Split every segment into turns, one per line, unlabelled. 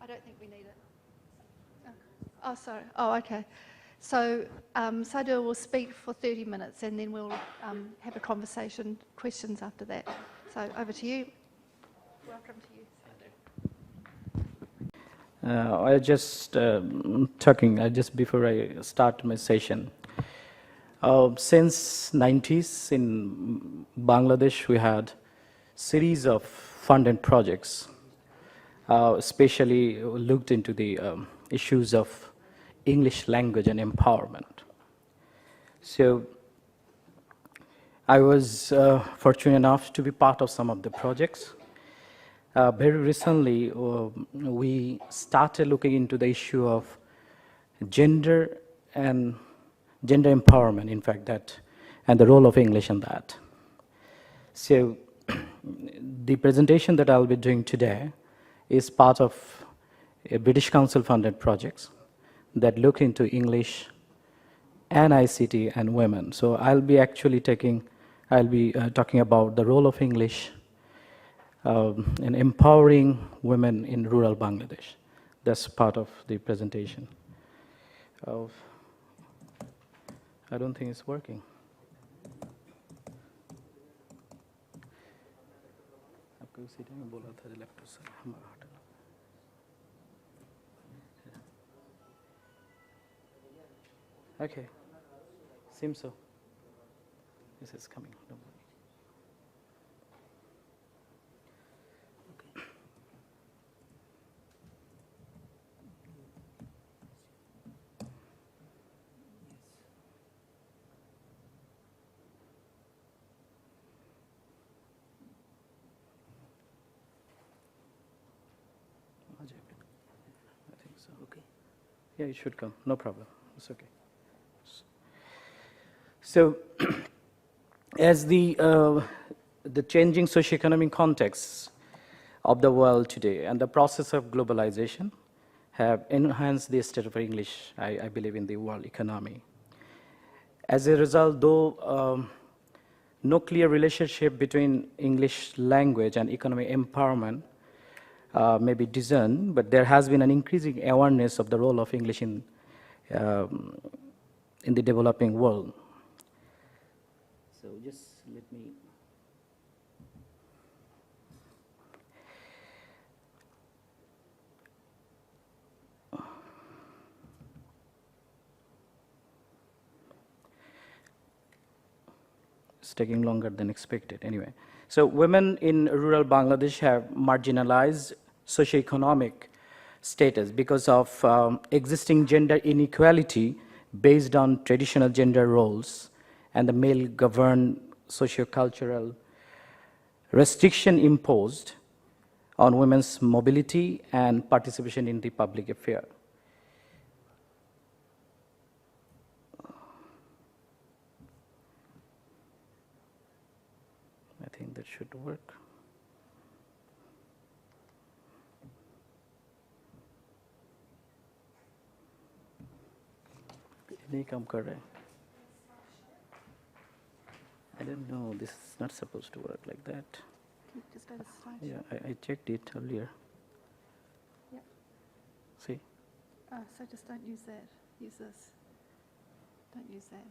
I don't think we need it. Oh, sorry. Oh, okay. So Sayeedur will speak for 30 minutes and then we'll have a conversation, questions after that. So over to you. Welcome to you, Sayeedur.
I just talking just before I start my session. Since 90s in Bangladesh, we had series of funded projects, especially looked into the issues of English language and empowerment. So I was fortunate enough to be part of some of the projects. Very recently, we started looking into the issue of gender and gender empowerment, in fact, and the role of English in that. So the presentation that I'll be doing today is part of a British Council funded projects that look into English and ICT and women. So I'll be talking about the role of English in empowering women in rural Bangladesh. That's part of the presentation. I don't think it's working. Okay, seems so. This is coming. Don't worry. I think so. Okay. Yeah, it should come. No problem. It's okay. So, as the changing socioeconomic contexts of the world today and the process of globalization have enhanced the state of English, I believe, in the world economy. As a result, though no clear relationship between English language and economic empowerment may be discerned, but there has been an increasing awareness of the role of English in the developing world. So just let me. It's taking longer than expected anyway. So women in rural Bangladesh have marginalized socioeconomic status because of existing gender inequality based on traditional gender roles and the male-governed sociocultural restriction imposed on women's mobility and participation in the public affair. I think that should work. नहीं काम कर रहा है. I don't know, this is not supposed to work like that.
Can you just add a slide?
Yeah, I checked it earlier.
Yeah.
See?
So just don't use that. Use this. Don't use that.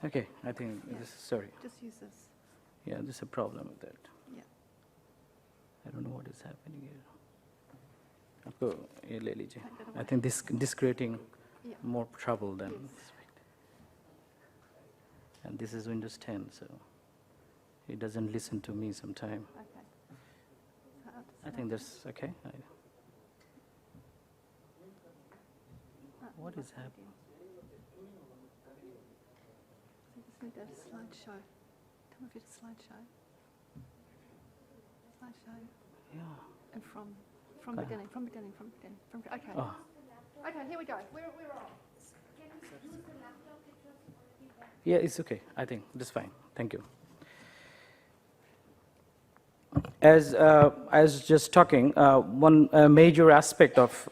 Okay, I think this is, sorry.
Just use this.
Yeah, there's a problem with that.
Yeah.
I don't know what is happening here. आपको ये ले लीजिए.
Take that
I
away.
think this creating
Yeah.
more trouble than
Yes.
expected. And this is Windows 10, so it doesn't listen to me sometime.
Okay. So
I think that's okay. What is happening?
So just need a slideshow. Come over to slideshow. Slideshow.
Yeah.
And from
Okay.
beginning. Okay.
Oh.
Okay, here we go. We're on.
Yeah, it's okay. I think that's fine. Thank you. As I was just talking, one major aspect of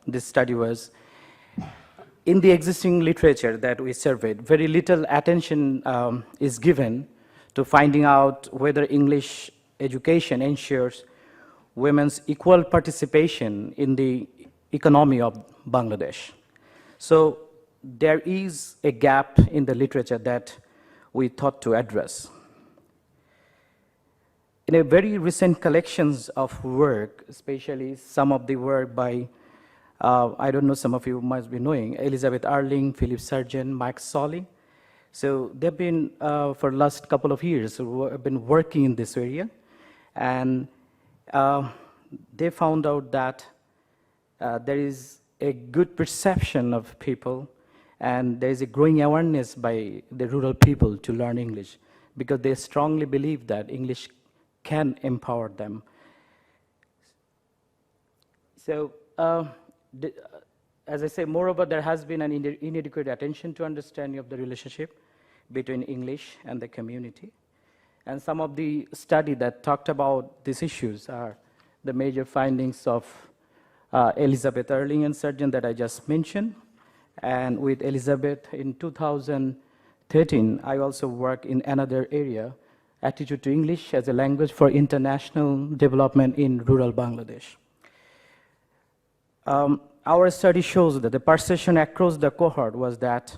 this study was in the existing literature that we surveyed, very little attention is given to finding out whether English education ensures women's equal participation in the economy of Bangladesh. So there is a gap in the literature that we thought to address. In a very recent collections of work, especially some of the work by, I don't know, some of you must be knowing, Elizabeth Erling, Philip Sargent, Mike Solly. So they've been, for the last couple of years, have been working in this area. And they found out that there is a good perception of people, and there is a growing awareness by the rural people to learn English, because they strongly believe that English can empower them. So, as I say, moreover, there has been an inadequate attention to understanding of the relationship between English and the community. And some of the study that talked about these issues are the major findings of Elizabeth Erling and Sargent that I just mentioned. And with Elizabeth in 2013, I also work in another area, attitude to English as a language for international development in rural Bangladesh. Our study shows that the perception across the cohort was that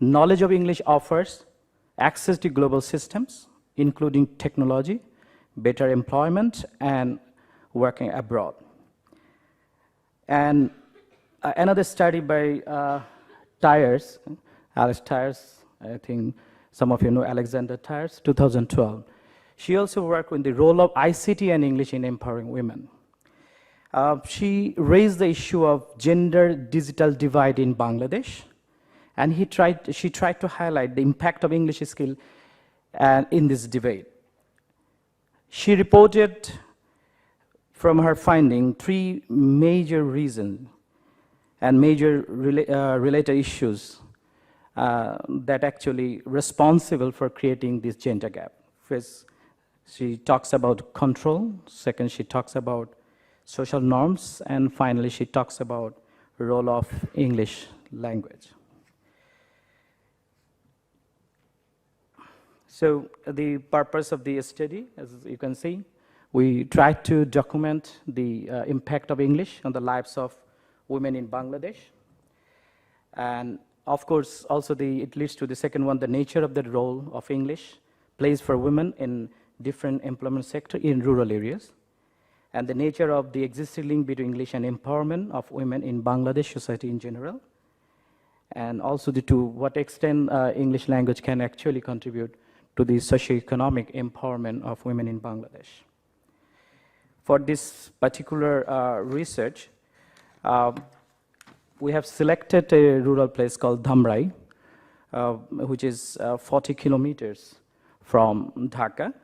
knowledge of English offers access to global systems, including technology, better employment, and working abroad. And another study by Tyers, Alice Tyers, I think some of you know Alexander Tyers, 2012. She also worked with the role of ICT and English in empowering women. She raised the issue of gender digital divide in Bangladesh, and she tried to highlight the impact of English skill in this debate. She reported from her finding 3 major reasons and major related issues that actually responsible for creating this gender gap. First, she talks about control. Second, she talks about social norms. And finally, she talks about the role of English language. So the purpose of the study, as you can see, we tried to document the impact of English on the lives of women in Bangladesh. And of course, also it leads to the second one, the nature of the role of English plays for women in different employment sector in rural areas, and the nature of the existing link between English and empowerment of women in Bangladesh society in general, and also to what extent English language can actually contribute to the socioeconomic empowerment of women in Bangladesh. For this particular research, we have selected a rural place called Dhamrai, which is 40 kilometers from Dhaka.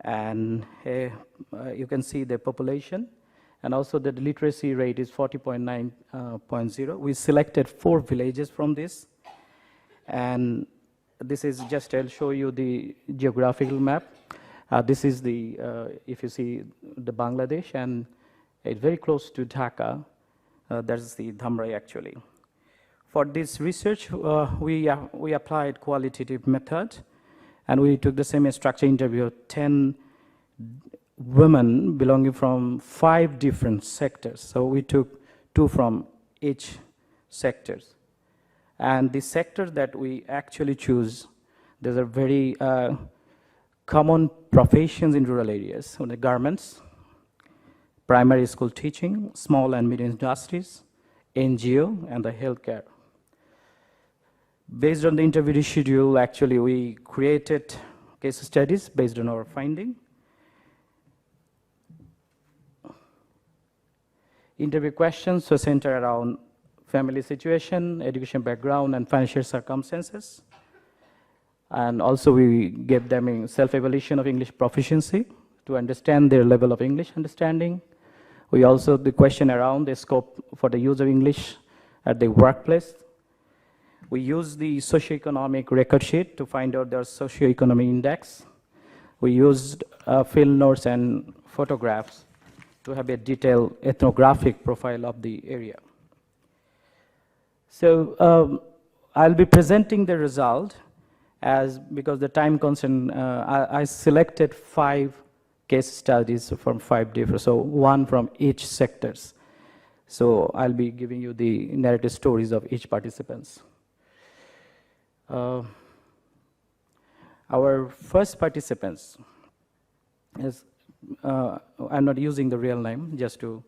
And you can see the population, and also the literacy rate is 40.9.0. We selected 4 villages from this. And this is just, I'll show you the geographical map. This is the, if you see the Bangladesh, and it's very close to Dhaka. That's the Dhamrai actually. For this research, we applied qualitative method, and we took the same structure interview of 10 women belonging from 5 different sectors. So we took 2 from each sectors. And the sector that we actually choose, there's a very common professions in rural areas, so the garments, primary school teaching, small and medium industries, NGO, and the healthcare. Based on the interview schedule, actually, we created case studies based on our finding. Interview questions were centered around family situation, education background, and financial circumstances. And also, we gave them a self-evaluation of English proficiency to understand their level of English understanding. We also the question around the scope for the use of English at the workplace. We used the socioeconomic record sheet to find out their socioeconomic index. We used field notes and photographs to have a detailed ethnographic profile of the area. So I'll be presenting the result because the time constraint, I selected 5 case studies from 5 different, so 1 from each sectors. So I'll be giving you the narrative stories of each participants. Our first participants is, I'm not using the real name just to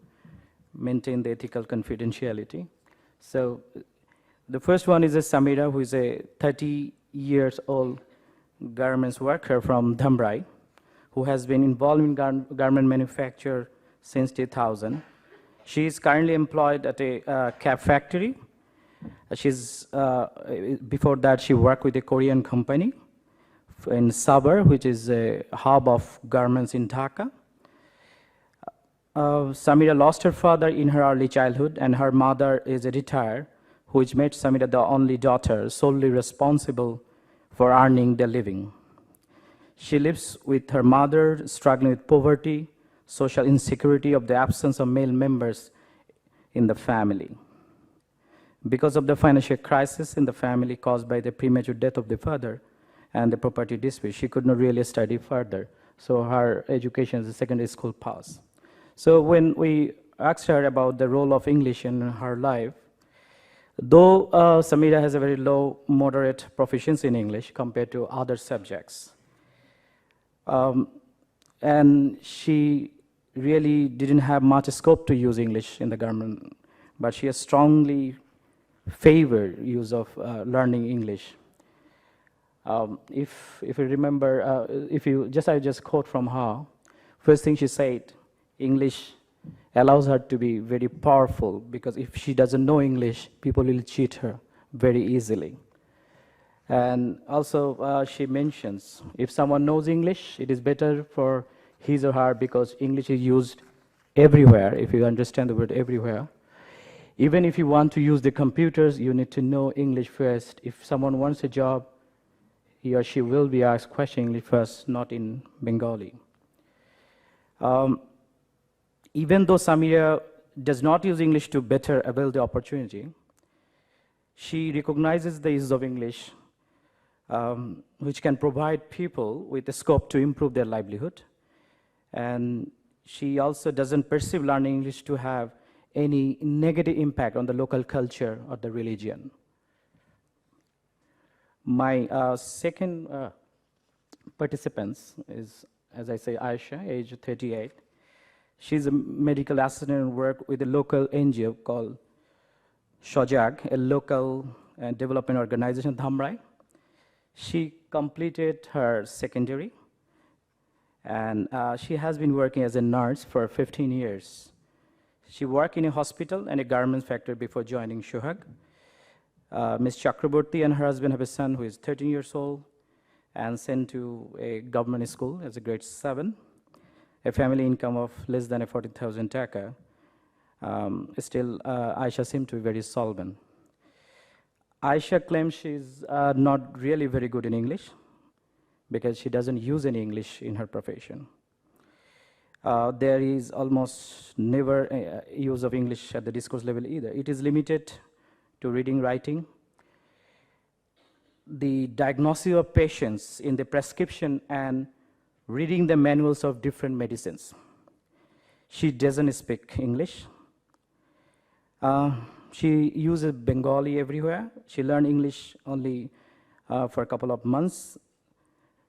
maintain the ethical confidentiality. So the first one is a Samira, who is a 30 years old garments worker from Dhamrai, who has been involved in garment manufacture since 2000. She is currently employed at a cap factory. Before that, she worked with a Korean company in Sabar, which is a hub of garments in Dhaka. Samira lost her father in her early childhood, and her mother is a retired, which made Samira the only daughter solely responsible for earning the living. She lives with her mother, struggling with poverty, social insecurity of the absence of male members in the family. Because of the financial crisis in the family caused by the premature death of the father and the property dispute, she could not really study further. So her education as a secondary school pass. So when we asked her about the role of English in her life, though Samira has a very low, moderate proficiency in English compared to other subjects, and she really didn't have much scope to use English in the government, but she has strongly favored use of learning English. If you remember, I just quote from her. First thing she said, English allows her to be very powerful, because if she doesn't know English, people will cheat her very easily. And also she mentions, if someone knows English, it is better for his or her, because English is used everywhere, if you understand the word everywhere. Even if you want to use the computers, you need to know English first. If someone wants a job, he or she will be asked question English first, not in Bengali. Even though Samira does not use English to better avail the opportunity, she recognizes the use of English, which can provide people with the scope to improve their livelihood. And she also doesn't perceive learning English to have any negative impact on the local culture or the religion. My second participant is, as I say, Aisha, age 38. She's a medical assistant and work with a local NGO called Shojag, a local development organization, Dhamrai. She completed her secondary, and she has been working as a nurse for 15 years. She worked in a hospital and a garment factory before joining Shohag. Ms. Chakraborty and her husband have a son who is 13 years old and sent to a government school as a grade 7, a family income of less than 40,000 taka. Still, Aisha seemed to be very solvent. Aisha claims she's not really very good in English because she doesn't use any English in her profession. There is almost never use of English at the discourse level either. It is limited to reading, writing, the diagnosis of patients in the prescription, and reading the manuals of different medicines. She doesn't speak English. She uses Bengali everywhere. She learned English only for a couple of months.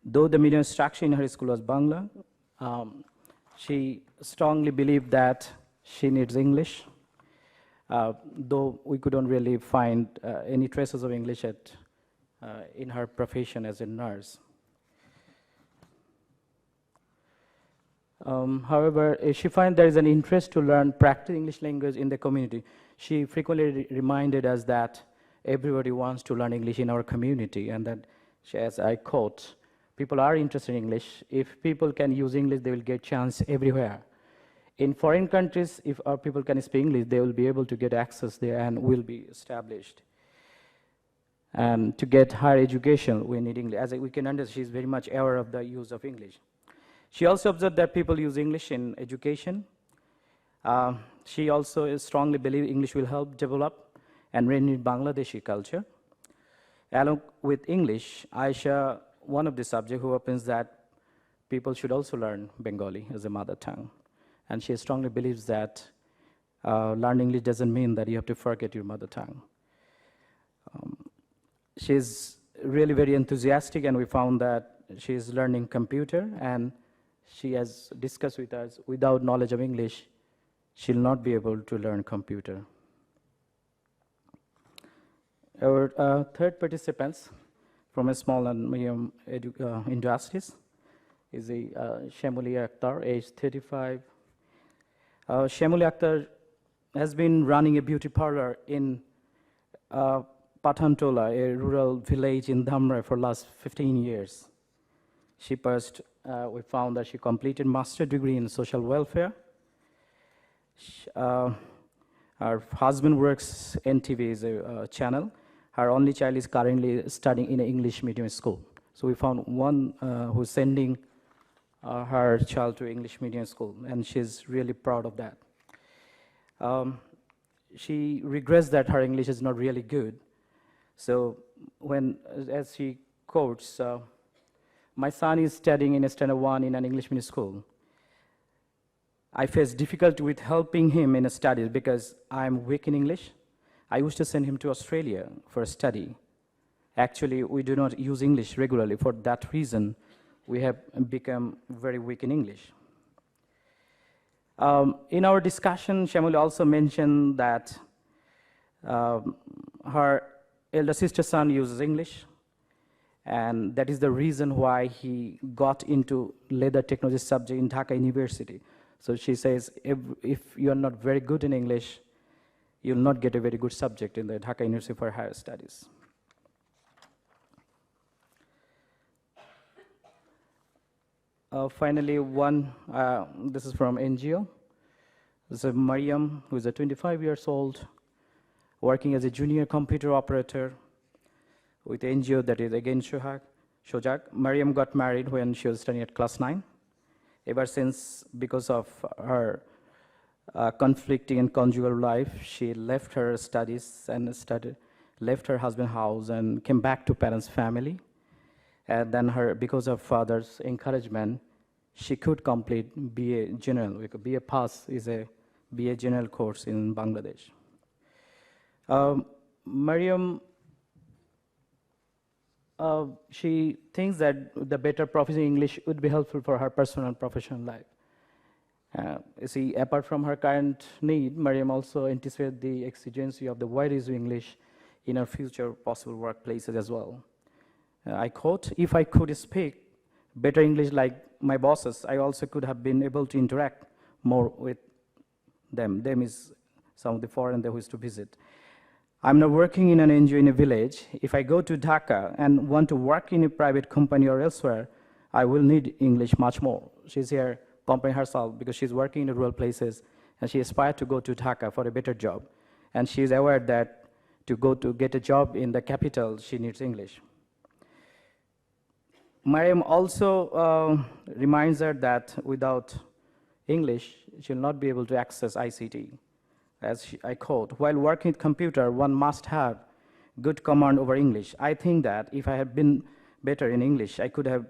Though the medium instruction in her school was Bangla, she strongly believed that she needs English, though we couldn't really find any traces of English in her profession as a nurse. However, she finds there is an interest to learn practical English language in the community. She frequently reminded us that everybody wants to learn English in our community, and that, as I quote, people are interested in English. If people can use English, they will get chance everywhere. In foreign countries, if our people can speak English, they will be able to get access there and will be established. And to get higher education, we need English. As we can understand, she is very much aware of the use of English. She also observed that people use English in education. She also strongly believes English will help develop and renew Bangladeshi culture. Along with English, Aisha, one of the subjects who opens that people should also learn Bengali as a mother tongue. And she strongly believes that Learning English doesn't mean that you have to forget your mother tongue. She's really very enthusiastic, and we found that she's learning computer, and she has discussed with us, without knowledge of English, she'll not be able to learn computer. Our third participants from a small and medium industries is Shamuli Akhtar, age 35. Shamuli Akhtar has been running a beauty parlor in Pathantola, a rural village in Hamra, for last 15 years. She first, we found that she completed master's degree in social welfare. Her husband works NTV is a channel. Her only child is currently studying in an English medium school. So we found one who's sending her child to English medium school, and she's really proud of that. She regrets that her English is not really good. So as she quotes, my son is studying in standard 1 in an English medium school. I face difficulty with helping him in his studies because I'm weak in English. I used to send him to Australia for a study. Actually, we do not use English regularly. For that reason, we have become very weak in English. In our discussion, Shamuli also mentioned that her elder sister's son uses English, and that is the reason why he got into leather technology subject in Dhaka University. So she says, if you are not very good in English, you'll not get a very good subject in the Dhaka University for Higher Studies. Finally, this is from NGO. This is Mariam, who is 25 years old, working as a junior computer operator with NGO that is again Shojak. Mariam got married when she was studying at class 9. Ever since, because of her conflicting and conjugal life, she left her studies and left her husband's house and came back to parents' family. And then because of father's encouragement, she could complete BA General. BA Pass is a BA General course in Bangladesh. Mariam, she thinks that the better proficiency in English would be helpful for her personal and professional life. You see, apart from her current need, Mariam also anticipates the exigency of the wide use of English in her future possible workplaces as well. I quote, if I could speak better English like my bosses, I also could have been able to interact more with them. Them is some of the foreigners who used to visit. I'm now working in an NGO in a village. If I go to Dhaka and want to work in a private company or elsewhere, I will need English much more. She's here comparing herself because she's working in rural places, and she aspired to go to Dhaka for a better job. And she's aware that to get a job in the capital, she needs English. Mariam also reminds her that without English, she'll not be able to access ICT. As I quote, while working with computer, one must have good command over English. I think that if I had been better in English, I could have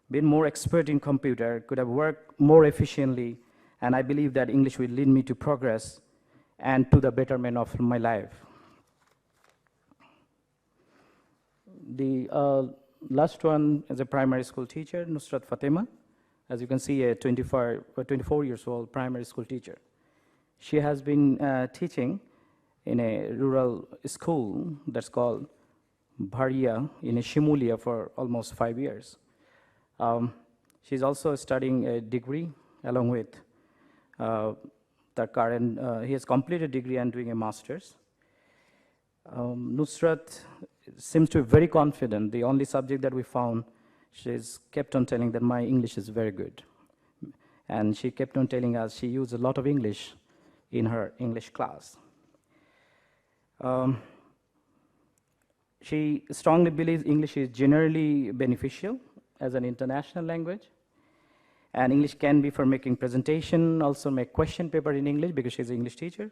been more expert in computer, could have worked more efficiently, and I believe that English will lead me to progress and to the betterment of my life. The last one is a primary school teacher, Nusrat Fatima. As you can see, a 24 years old primary school teacher. She has been teaching in a rural school that's called Bharia in Shimulia for almost 5 years. She's also studying a degree along with the current, he has completed a degree and doing a master's. Nusrat seems to be very confident. The only subject that we found, she's kept on telling that my English is very good. And she kept on telling us she used a lot of English in her English class. She strongly believes English is generally beneficial as an international language. And English can be for making presentation, also make question paper in English because she's an English teacher.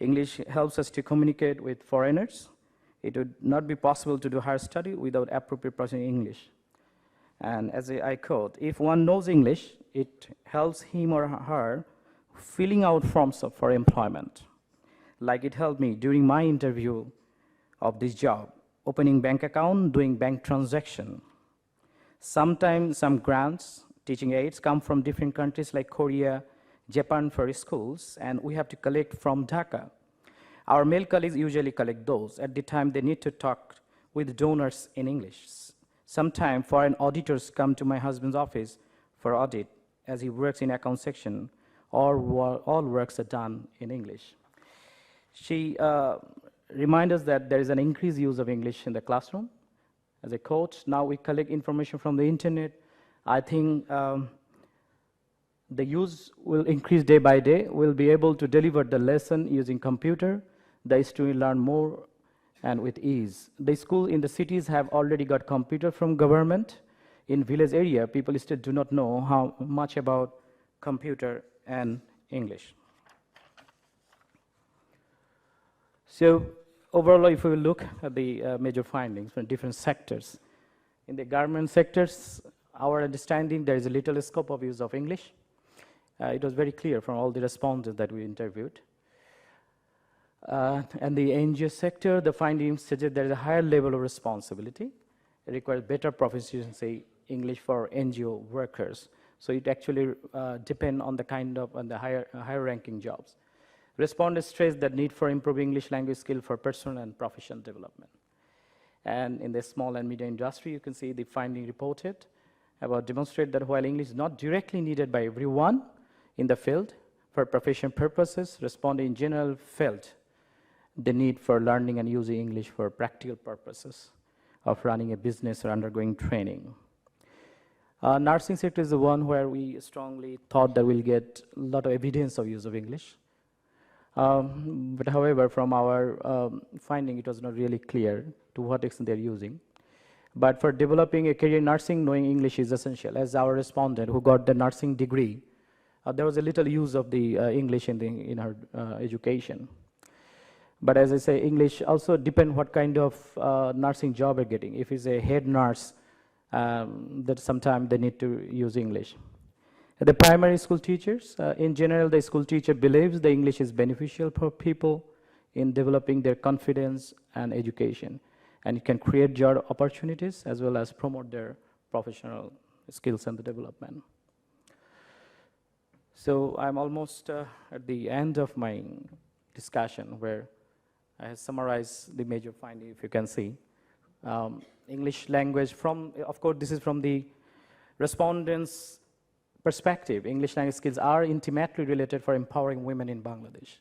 English helps us to communicate with foreigners. It would not be possible to do higher study without appropriate processing in English. And as I quote, if one knows English, it helps him or her filling out forms for employment. Like it helped me during my interview of this job, opening bank account, doing bank transaction. Sometimes some grants, teaching aids come from different countries like Korea, Japan for schools, and we have to collect from Dhaka. Our male colleagues usually collect those. At the time, they need to talk with donors in English. Sometimes foreign auditors come to my husband's office for audit, as he works in account section, or all works are done in English. She reminds us that there is an increased use of English in the classroom. As a coach, now we collect information from the internet. I think the use will increase day by day. We'll be able to deliver the lesson using computer. The students learn more and with ease. The school in the cities have already got computer from government. In village area, people still do not know how much about computer and English. So overall, if we look at the major findings from different sectors, in the garment sectors, our understanding there is a little scope of use of English. It was very clear from all the respondents that we interviewed. And the NGO sector, the findings suggest there is a higher level of responsibility. It requires better proficiency English for NGO workers. So it actually depends on the kind of the higher ranking jobs. Respondents stress the need for improving English language skill for personal and professional development. And in the small and medium industry, you can see the finding reported about demonstrate that while English is not directly needed by everyone in the field for professional purposes, respondents in general felt the need for learning and using English for practical purposes of running a business or undergoing training. Nursing sector is the one where we strongly thought that we'll get a lot of evidence of use of English. But however, from our finding, it was not really clear to what extent they're using. But for developing a career in nursing, knowing English is essential. As our respondent who got the nursing degree, there was a little use of the English in her education. But as I say, English also depends what kind of nursing job you're getting. If it's a head nurse, that sometimes they need to use English. The primary school teachers, in general, the school teacher believes the English is beneficial for people in developing their confidence and education. And it can create job opportunities as well as promote their professional skills and the development. So I'm almost at the end of my discussion where I have summarized the major finding, if you can see. English language of course, this is from the respondents' perspective. English language skills are intimately related for empowering women in Bangladesh.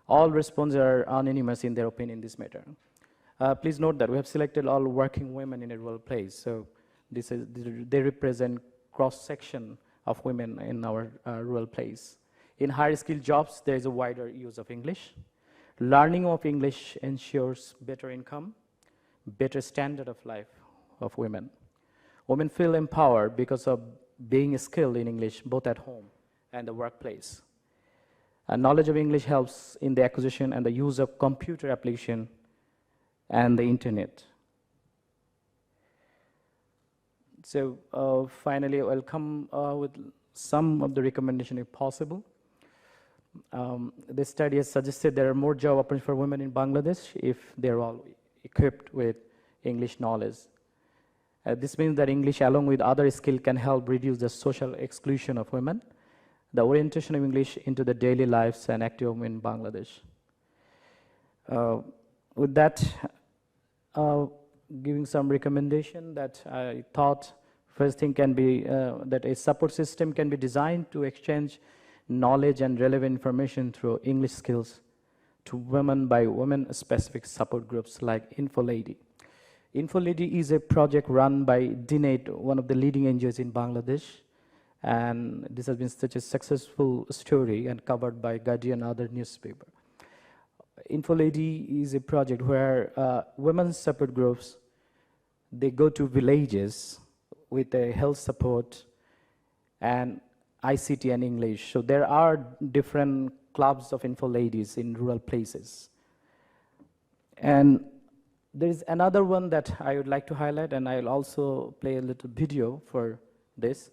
All respondents are anonymous in their opinion in this matter. Please note that we have selected all working women in a rural place. So they represent cross-section of women in our rural place. In higher skilled jobs, there is a wider use of English. Learning of English ensures better income, better standard of life of women. Women feel empowered because of being skilled in English both at home and the workplace. Knowledge of English helps in the acquisition and the use of computer application and the internet. So finally, I'll come with some of the recommendation if possible. The study has suggested there are more job opportunities for women in Bangladesh if they're all equipped with English knowledge. This means that English, along with other skills, can help reduce the social exclusion of women, the orientation of English into the daily lives and active women in Bangladesh. With that, giving some recommendation that I thought first thing can be that a support system can be designed to exchange knowledge and relevant information through English skills to women by women-specific support groups like InfoLady. InfoLady is a project run by DNATE, one of the leading NGOs in Bangladesh, and this has been such a successful story and covered by Guardian and other newspapers. InfoLady is a project where women's support groups, they go to villages with a health support and ICT and English. So there are different clubs of InfoLadies in rural places. And there is another one that I would like to highlight, and I'll also play a little video for this.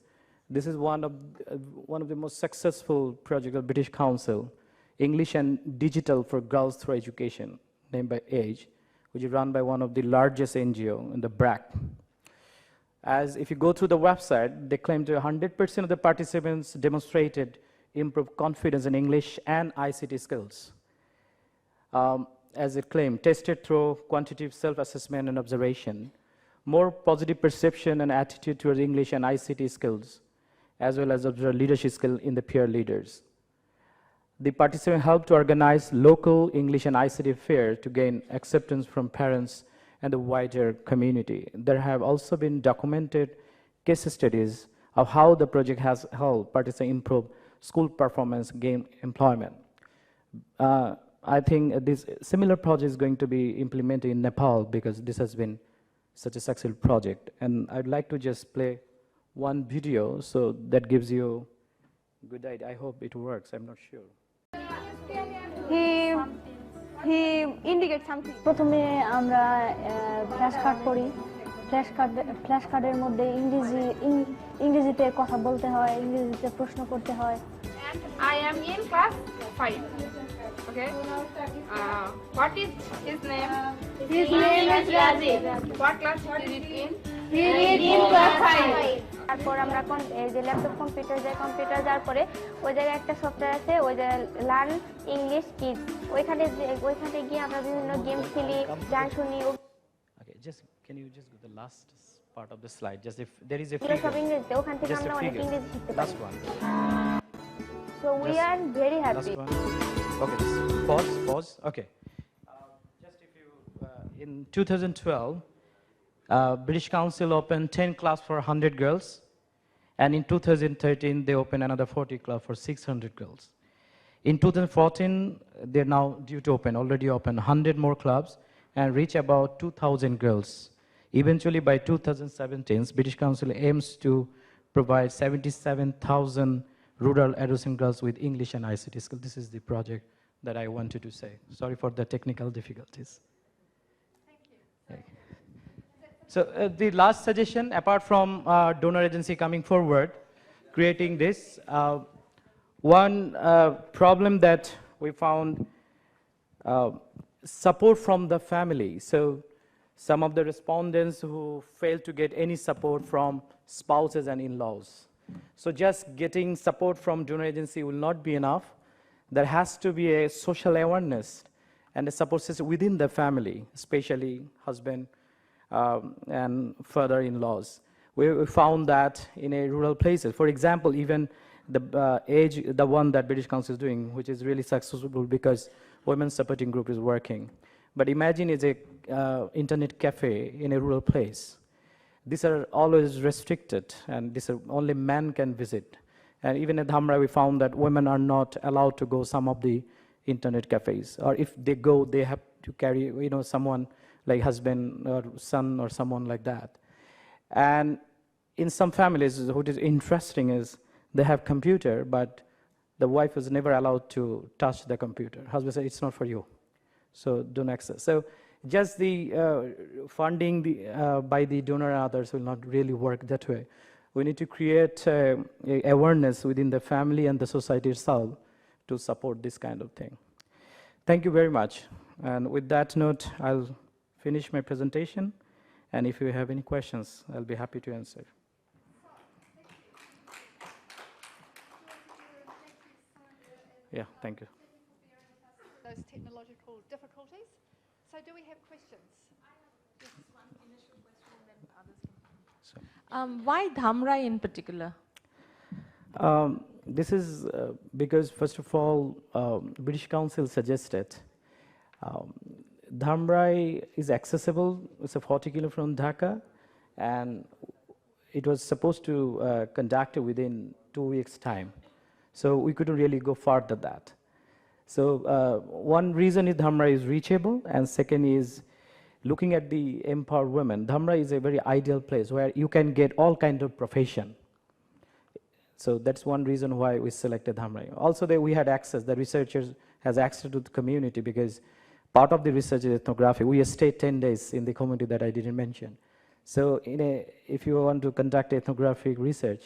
This is one of the most successful projects of British Council, English and Digital for Girls Through Education, named by Age, which is run by one of the largest NGO in the BRAC. As if you go through the website, they claim that 100% of the participants demonstrated improved confidence in English and ICT skills. As it claimed, tested through quantitative self-assessment and observation, more positive perception and attitude towards English and ICT skills, as well as observed leadership skill in the peer leaders. The participants helped to organize local English and ICT fairs to gain acceptance from parents and the wider community. There have also been documented case studies of how the project has helped participants improve school performance, gain employment. I think this similar project is going to be implemented in Nepal because this has been such a successful project. And I'd like to just play one video so that gives you a good idea. I hope it works, I'm not sure.
He indicates something. প্রথমে আমরা flash card করি, flash কার্ডের মধ্যে ইংরেজিতে কথা বলতে হয়, ইংরেজিতে প্রশ্ন করতে হয়।
And I am in class 5. Okay. What is his name?
His name is Rajiv.
What class is it in?
He is in class 5. তারপর আমরা এই যে ল্যাপটপ কম্পিউটার যাওয়ার পরে ওই জায়গায় একটা সফটওয়্যার আছে, ওই যে লার্ন ইংলিশ কিডস, ওইখানে গিয়ে আমরা বিভিন্ন গেম খেলি, গান শুনি।
Okay, can you just go to the last part of the slide? Just if there is a
figure. সব ইংরেজিতে, ওখান থেকে আমরা অনেক ইংরেজি শিখতে পারি।
Last one.
So we are very happy.
Okay, pause. Okay. Just if you, in 2012, British Council opened 10 clubs for 100 girls, and in 2013 they opened another 40 clubs for 600 girls. In 2014, they're now due to already open 100 more clubs and reach about 2,000 girls. Eventually by 2017, British Council aims to provide 77,000 rural adolescent girls with English and ICT skills. This is the project that I wanted to say. Sorry for the technical difficulties.
Thank you.
So the last suggestion, apart from donor agency coming forward, creating this, one problem that we found, support from the family. So some of the respondents who failed to get any support from spouses and in-laws. So just getting support from donor agency will not be enough. There has to be a social awareness and a support system within the family, especially husband and further in-laws. We found that in a rural places. For example, even the one that British Council is doing, which is really successful because women's supporting group is working. But imagine it's a internet cafe in a rural place. These are always restricted, and these are only men can visit. And even at Hamra, we found that women are not allowed to go some of the internet cafes. Or if they go, they have to carry, someone like husband or son or someone like that. And in some families, what is interesting is they have computer, but the wife is never allowed to touch the computer. Husband says, it's not for you, so don't access. So just the funding by the donor and others will not really work that way. We need to create awareness within the family and the society itself to support this kind of thing. Thank you very much. And with that note, I'll finish my presentation. And if you have any questions, I'll be happy to answer. Yeah, thank you.
Those technological difficulties. So do we have questions?
I have just one initial question, then others can. Why Hamra in particular?
This is because, first of all, British Council suggested Hamra is accessible. It's a 40 km from Dhaka, and it was supposed to conduct it within 2 weeks' time. So we couldn't really go farther than that. So one reason is Hamra is reachable, and second is looking at the empowered women. Hamra is a very ideal place where you can get all kinds of profession. So that's one reason why we selected Hamra. Also, we had access. The researchers has access to the community because part of the research is ethnography. We stayed 10 days in the community that I didn't mention. So if you want to conduct ethnographic research,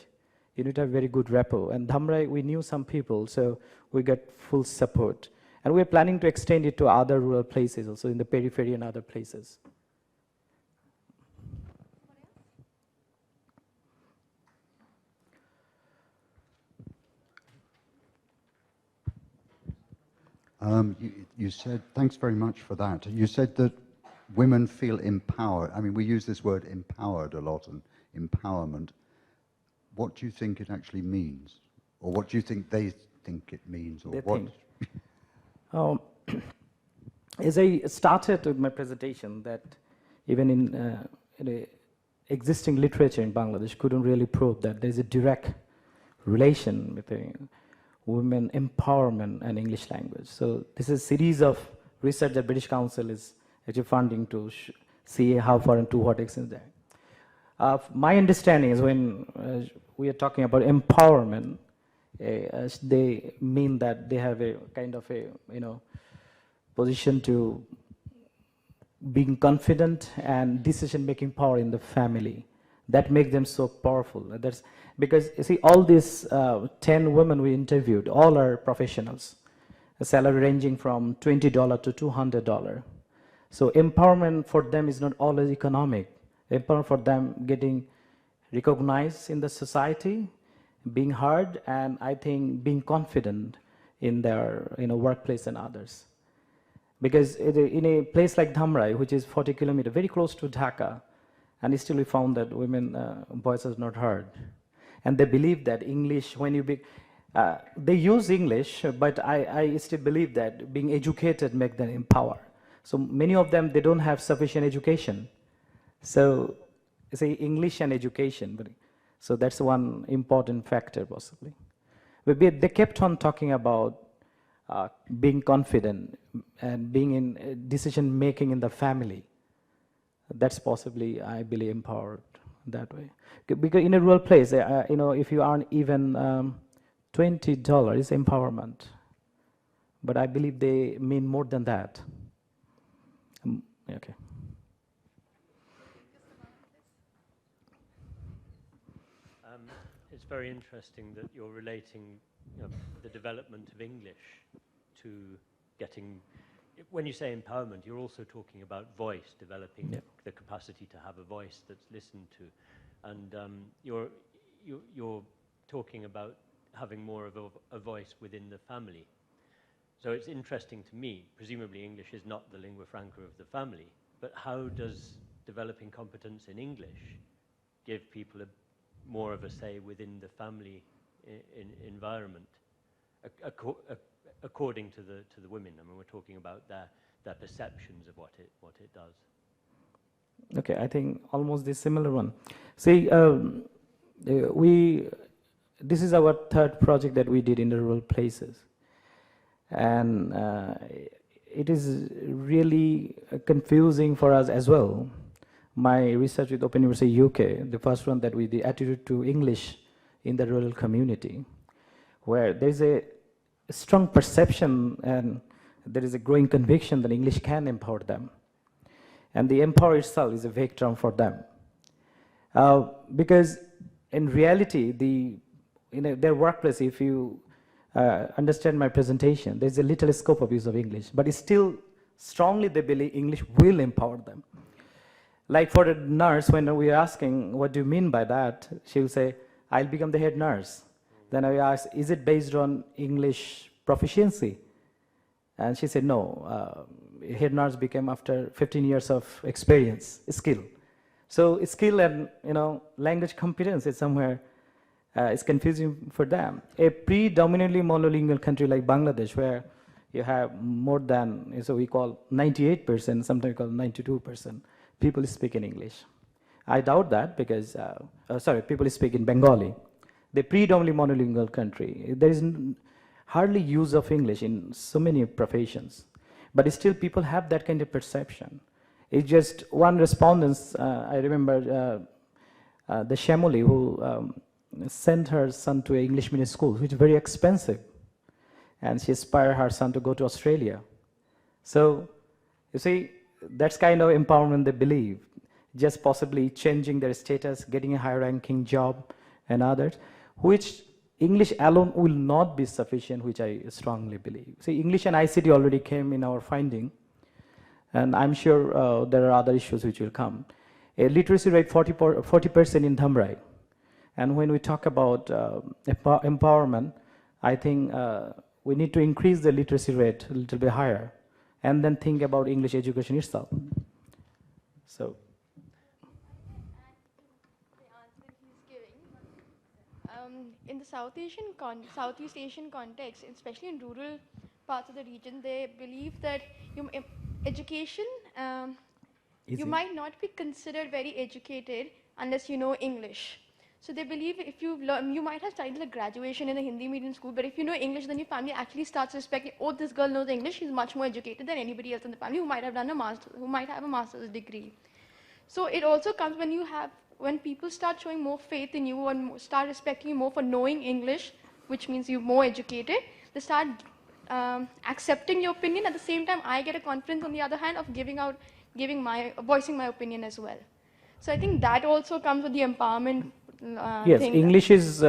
you need to have very good rapport. And Dhamra, we knew some people, so we got full support. And we're planning to extend it to other rural places, also in the periphery and other places.
You said, thanks very much for that. You said that women feel empowered. I mean, we use this word empowered a lot, and empowerment. What do you think it actually means? Or what do you think they think it means? Or
They
what?
think. As I started with my presentation, that even in the existing literature in Bangladesh couldn't really prove that there's a direct relation between women empowerment and English language. So this is a series of research that British Council is actually funding to see how far and to what extent there. My understanding is when we are talking about empowerment, they mean that they have a kind of a position to being confident and decision-making power in the family. That makes them so powerful. That's because you see all these 10 women we interviewed, all are professionals, a salary ranging from $20 to $200. So empowerment for them is not always economic. Empowerment for them getting recognized in the society, being heard, and I think being confident in their workplace and others. Because in a place like Dhamra, which is 40 kilometers, very close to Dhaka, and still we found that women voice is not heard. And they believe that English, when you they use English, but I still believe that being educated makes them empowered. So many of them, they don't have sufficient education. So you say English and education, so that's one important factor possibly. But they kept on talking about being confident and being in decision making in the family. That's possibly, I believe, empowered that way. Because in a rural place, if you earn even $20, it's empowerment. But I believe they mean more than that. Okay.
It's very interesting that you're relating the development of English to getting, when you say empowerment, you're also talking about voice, developing the capacity to have a voice that's listened to. And you're talking about having more of a voice within the family. So it's interesting to me, presumably English is not the lingua franca of the family, but how does developing competence in English give people more of a say within the family environment, according to the women? I mean, we're talking about their perceptions of what it does.
Okay, I think almost the similar one. See, this is our third project that we did in the rural places. And it is really confusing for us as well. My research with Open University UK, the first one that we did, attitude to English in the rural community, where there's a strong perception and there is a growing conviction that English can empower them. And the empower itself is a vague term for them. Because in reality, their workplace, if you understand my presentation, there's a little scope of use of English, but it's still strongly they believe English will empower them. Like for a nurse, when we are asking, what do you mean by that? She will say, I'll become the head nurse. Then I ask, is it based on English proficiency? And she said, no. Head nurse became after 15 years of experience, skill. So skill and language competence is somewhere, it's confusing for them. A predominantly monolingual country like Bangladesh, where you have more than, so we call 98%, sometimes we call 92%, people speak in English. I doubt that because, people speak in Bengali. The predominantly monolingual country, there is hardly use of English in so many professions. But still people have that kind of perception. It's just one respondent, I remember the Shamoli who sent her son to an English medium school, which is very expensive. And she aspired her son to go to Australia. So, you see, that's kind of empowerment they believe, just possibly changing their status, getting a higher ranking job and others. which English alone will not be sufficient, which I strongly believe. See, English and ICT already came in our finding, and I'm sure there are other issues which will come. A literacy rate 40% in Hamra. And when we talk about empowerment, I think we need to increase the literacy rate a little bit higher, and then think about English education itself. So.
In the Southeast Asian context, especially in rural parts of the region, they believe that education, you might not be considered very educated unless you know English. So they believe if you learn, you might have studied like graduation in a Hindi medium school, but if you know English, then your family actually starts respecting, oh, this girl knows English, she's much more educated than anybody else in the family who might have done a master's degree. So it also comes when people start showing more faith in you and start respecting you more for knowing English, which means you're more educated, they start accepting your opinion. At the same time, I get a confidence on the other hand of voicing my opinion as well. So I think that also comes with the empowerment
yes,
thing.
English is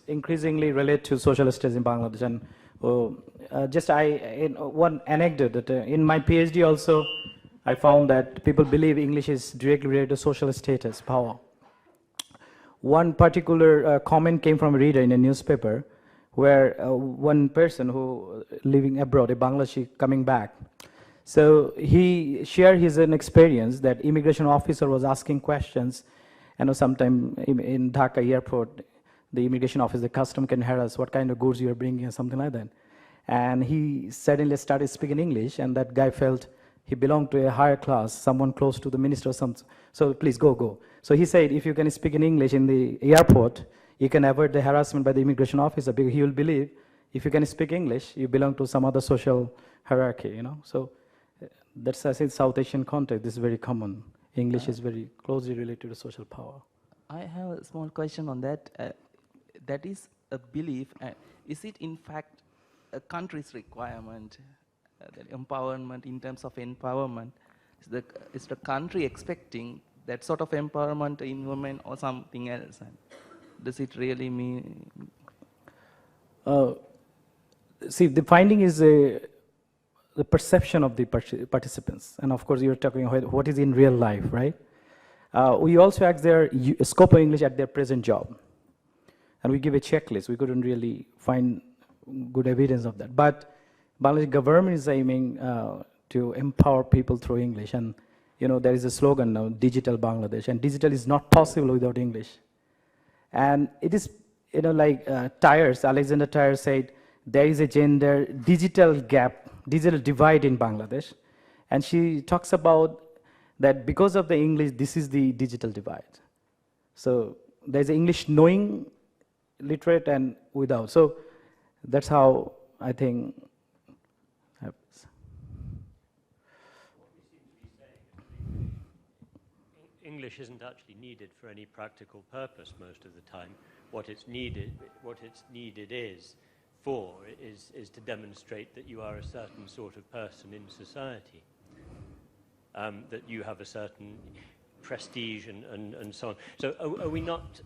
increasingly related to social studies in Bangladesh. And one anecdote that in my PhD also, I found that people believe English is directly related to social status, power. One particular comment came from a reader in a newspaper where one person who living abroad, a Bangladeshi coming back, so he shared his own experience that immigration officer was asking questions. I know sometime in Dhaka airport, the immigration officer, the custom can harass what kind of goods you are bringing or something like that. And he suddenly started speaking English, and that guy felt he belonged to a higher class, someone close to the minister or something. So please go. So he said, if you can speak in English in the airport, you can avoid the harassment by the immigration officer, because he will believe if you can speak English, you belong to some other social hierarchy, you know. So that's, I think, South Asian context, this is very common. English is very closely related to social power.
I have a small question on that. That is a belief. Is it in fact a country's requirement, that empowerment in terms of empowerment? Is the country expecting that sort of empowerment in women or something else? And does it really mean?
See, the finding is the perception of the participants. And of course, you're talking about what is in real life, right? We also ask their scope of English at their present job. And we give a checklist. We couldn't really find good evidence of that. But Bangladesh government is aiming to empower people through English. And there is a slogan now, Digital Bangladesh. And digital is not possible without English. And it is, like Tyers, Alexander Tyers said, there is a gender digital gap, digital divide in Bangladesh. And she talks about that because of the English, this is the digital divide. So there's English knowing literate and without. So that's how I think happens.
English isn't actually needed for any practical purpose most of the time. What it's needed is to demonstrate that you are a certain sort of person in society, that you have a certain prestige and so on. So are we not,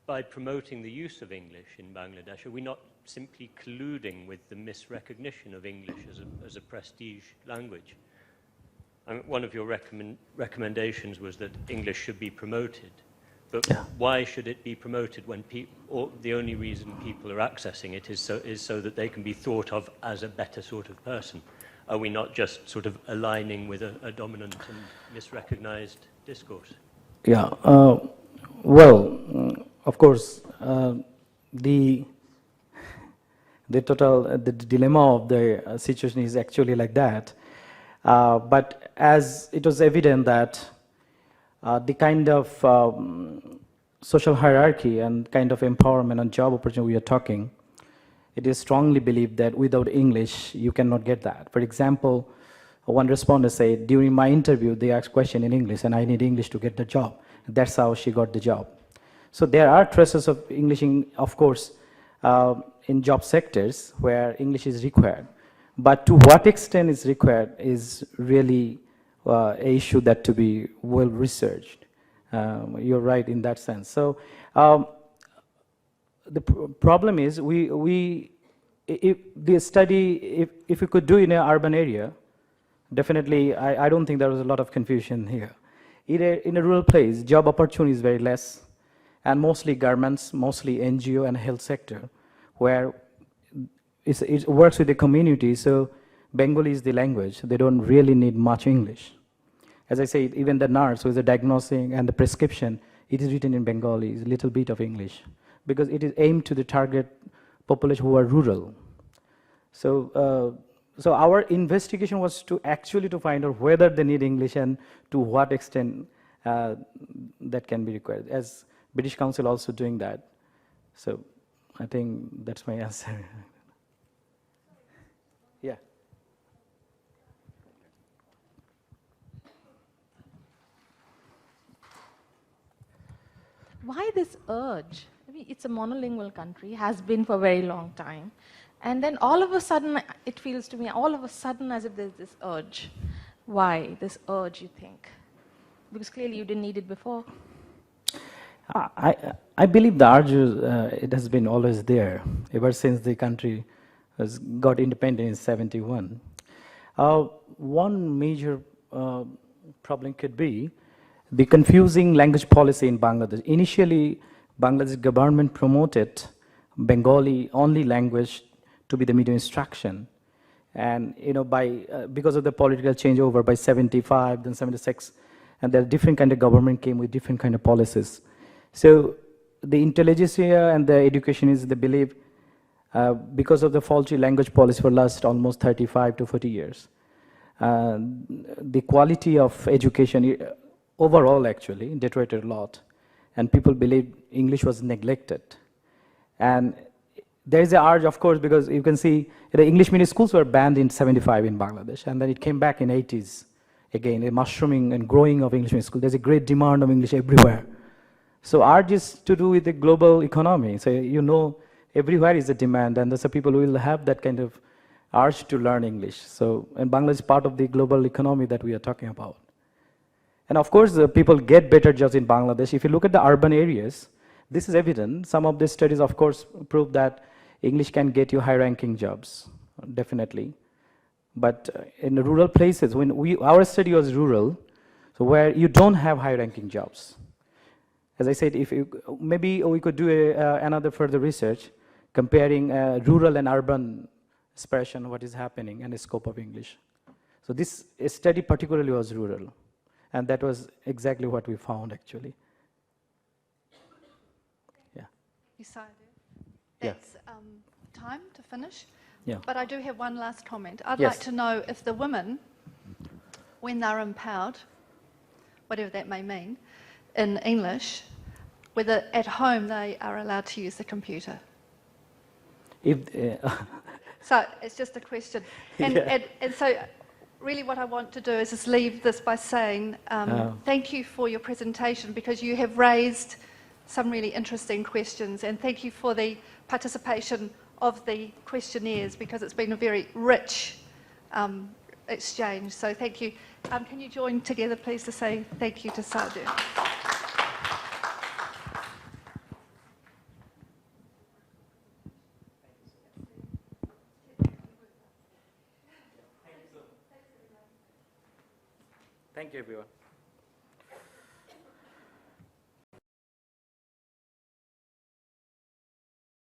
by promoting the use of English in Bangladesh, are we not simply colluding with the misrecognition of English as a prestige language? I mean, one of your recommendations was that English should be promoted. But why should it be promoted when the only reason people are accessing it is so that they can be thought of as a better sort of person? Are we not just sort of aligning with a dominant and misrecognized discourse?
Yeah. Well, of course, the dilemma of the situation is actually like that. But as it was evident that the kind of social hierarchy and kind of empowerment and job opportunity we are talking, it is strongly believed that without English, you cannot get that. For example, one respondent said, during my interview, they asked question in English, and I need English to get the job. That's how she got the job. So there are traces of English, of course, in job sectors where English is required. But to what extent is required is really an issue that to be well researched. You're right in that sense. So the problem is if the study, if we could do in an urban area, definitely I don't think there was a lot of confusion here. In a rural place, job opportunity is very less, and mostly governments, mostly NGO and health sector, where it works with the community, so Bengali is the language. They don't really need much English. As I say, even the nurse who is the diagnosing and the prescription, it is written in Bengali, a little bit of English, because it is aimed to the target population who are rural. So, so our investigation was to actually to find out whether they need English and to what extent that can be required, as British Council also doing that. So I think that's my answer. Yeah.
Why this urge? I mean, it's a monolingual country, has been for a very long time. And then all of a sudden, it feels to me, all of a sudden as if there's this urge. Why this urge, you think? Because clearly you didn't need it before.
I believe the urge, it has been always there, ever since the country has got independent in '71. One major problem could be the confusing language policy in Bangladesh. Initially, Bangladesh government promoted Bengali only language to be the medium instruction. And because of the political changeover by '75, then '76, and there are different kind of government came with different kind of policies. So the intelligentsia and the education is the belief because of the faulty language policy for last almost 35 to 40 years. The quality of education overall actually deteriorated a lot, and people believe English was neglected. And there is an urge, of course, because you can see the English medium schools were banned in '75 in Bangladesh, and then it came back in '80s. Again, a mushrooming and growing of English medium schools. There's a great demand of English everywhere. So urge is to do with the global economy. So everywhere is a demand, and there's people who will have that kind of urge to learn English. So, and Bangladesh is part of the global economy that we are talking about. And of course, people get better jobs in Bangladesh. If you look at the urban areas, this is evident. Some of the studies, of course, prove that English can get you high-ranking jobs, definitely. But in the rural places, our study was rural, so where you don't have high-ranking jobs. As I said, maybe we could do another further research comparing rural and urban expression, what is happening, and the scope of English. So this study particularly was rural, and that was exactly what we found actually. Yeah.
That's time to finish.
Yeah.
But I do have one last comment. I'd
Yes.
like to know if the women, when they're empowered, whatever that may mean, in English, whether at home they are allowed to use the computer. So it's just a question. And so really what I want to do is just leave this by saying thank you for your presentation, because you have raised some really interesting questions, and thank you for the participation of the questionnaires, because it's been a very rich exchange. So thank you. Can you join together, please, to say thank you to Sayeedur?
Thank you, everyone.